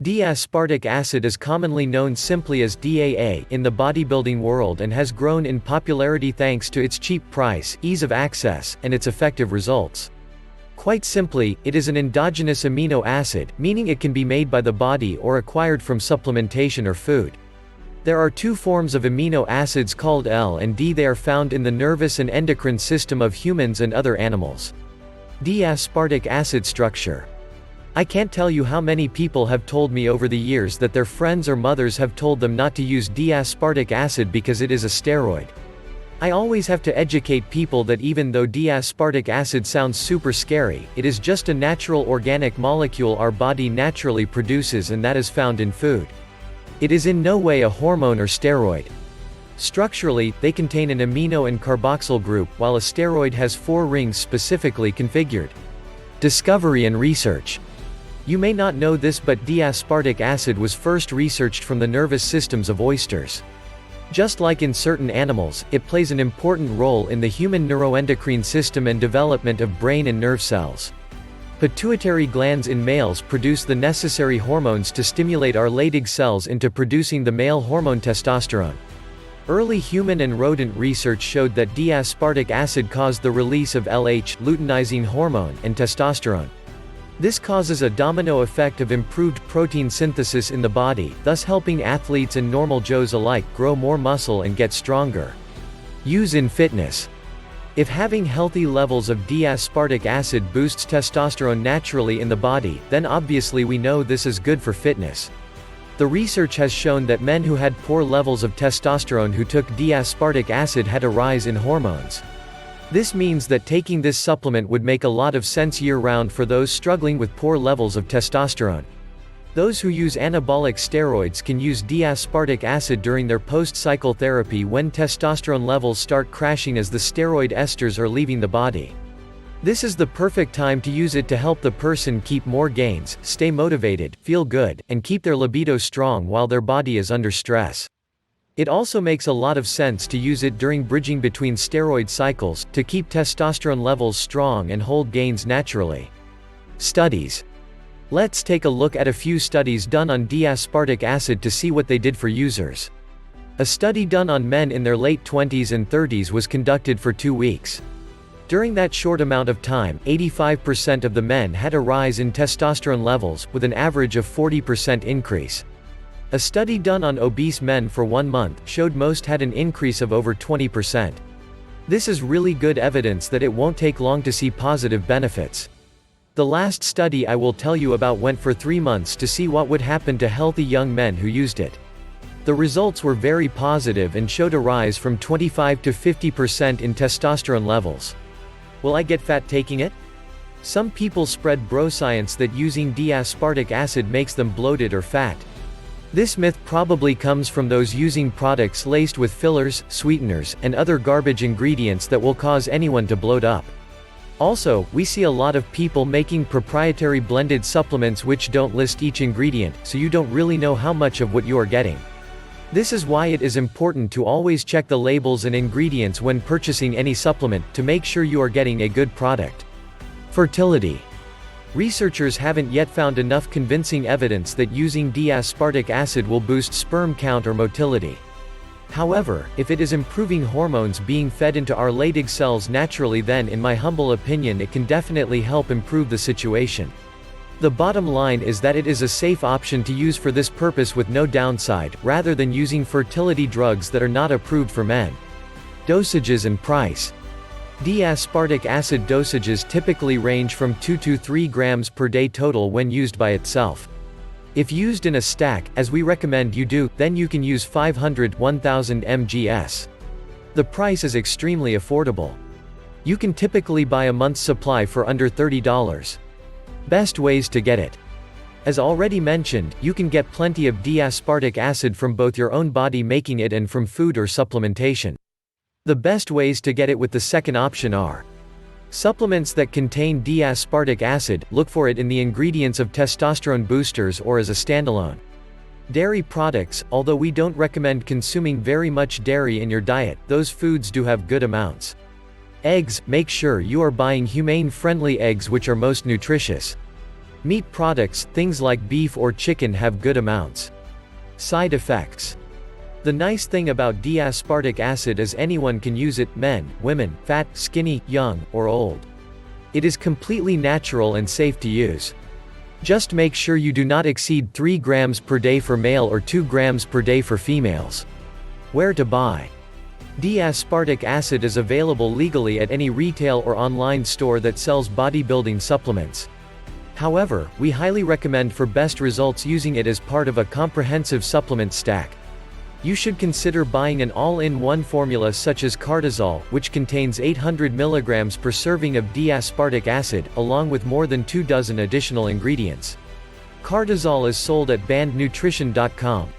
D-aspartic acid is commonly known simply as DAA in the bodybuilding world and has grown in popularity thanks to its cheap price, ease of access, and its effective results. Quite simply, it is an endogenous amino acid, meaning it can be made by the body or acquired from supplementation or food. There are two forms of amino acids called L and D. They are found in the nervous and endocrine system of humans and other animals. D-aspartic acid structure. I can't tell you how many people have told me over the years that their friends or mothers have told them not to use D-aspartic acid because it is a steroid. I always have to educate people that even though D-aspartic acid sounds super scary, it is just a natural organic molecule our body naturally produces and that is found in food. It is in no way a hormone or steroid. Structurally, they contain an amino and carboxyl group, while a steroid has 4 rings specifically configured. Discovery and research. You may not know this, but D-aspartic acid was first researched from the nervous systems of oysters. Just like in certain animals, it plays an important role in the human neuroendocrine system and development of brain and nerve cells. Pituitary glands in males produce the necessary hormones to stimulate our Leydig cells into producing the male hormone testosterone. Early human and rodent research showed that D-aspartic acid caused the release of LH, luteinizing hormone, and testosterone. This causes a domino effect of improved protein synthesis in the body, thus helping athletes and normal Joes alike grow more muscle and get stronger. Use in fitness. If having healthy levels of D-aspartic acid boosts testosterone naturally in the body, then obviously we know this is good for fitness. The research has shown that men who had poor levels of testosterone who took D-aspartic acid had a rise in hormones. This means that taking this supplement would make a lot of sense year-round for those struggling with poor levels of testosterone. Those who use anabolic steroids can use D-aspartic acid during their post-cycle therapy when testosterone levels start crashing as the steroid esters are leaving the body. This is the perfect time to use it to help the person keep more gains, stay motivated, feel good, and keep their libido strong while their body is under stress. It also makes a lot of sense to use it during bridging between steroid cycles, to keep testosterone levels strong and hold gains naturally. Studies. Let's take a look at a few studies done on D-aspartic acid to see what they did for users. A study done on men in their late 20s and 30s was conducted for 2 weeks. During that short amount of time, 85% of the men had a rise in testosterone levels, with an average of 40% increase. A study done on obese men for 1 month showed most had an increase of over 20%. This is really good evidence that it won't take long to see positive benefits. The last study I will tell you about went for 3 months to see what would happen to healthy young men who used it. The results were very positive and showed a rise from 25 to 50% in testosterone levels. Will I get fat taking it? Some people spread bro science that using D-aspartic acid makes them bloated or fat. This myth probably comes from those using products laced with fillers, sweeteners, and other garbage ingredients that will cause anyone to bloat up. Also, we see a lot of people making proprietary blended supplements which don't list each ingredient, so you don't really know how much of what you are getting. This is why it is important to always check the labels and ingredients when purchasing any supplement, to make sure you are getting a good product. Fertility. Researchers haven't yet found enough convincing evidence that using D-aspartic acid will boost sperm count or motility. However, if it is improving hormones being fed into our Leydig cells naturally, then in my humble opinion it can definitely help improve the situation. The bottom line is that it is a safe option to use for this purpose with no downside, rather than using fertility drugs that are not approved for men. Dosages and price. D-aspartic acid dosages typically range from 2 to 3 grams per day total when used by itself. If used in a stack, as we recommend you do, then you can use 500–1000 mgs. The price is extremely affordable. You can typically buy a month's supply for under $30. Best ways to get it. As already mentioned, you can get plenty of D-aspartic acid from both your own body making it and from food or supplementation. The best ways to get it with the second option are supplements that contain D-aspartic acid. Look for it in the ingredients of testosterone boosters or as a standalone. Dairy products. Although we don't recommend consuming very much dairy in your diet, those foods do have good amounts. Eggs. Make sure you are buying humane-friendly eggs which are most nutritious. Meat products, things like beef or chicken, have good amounts. Side effects. The nice thing about D-aspartic acid is anyone can use it, men, women, fat, skinny, young, or old. It is completely natural and safe to use. Just make sure you do not exceed 3 grams per day for male or 2 grams per day for females. Where to buy? D-aspartic acid is available legally at any retail or online store that sells bodybuilding supplements. However, we highly recommend for best results using it as part of a comprehensive supplement stack. You should consider buying an all-in-one formula such as Cortisol, which contains 800 mg per serving of D-aspartic acid, along with more than 2 dozen additional ingredients. Cortisol is sold at bandnutrition.com.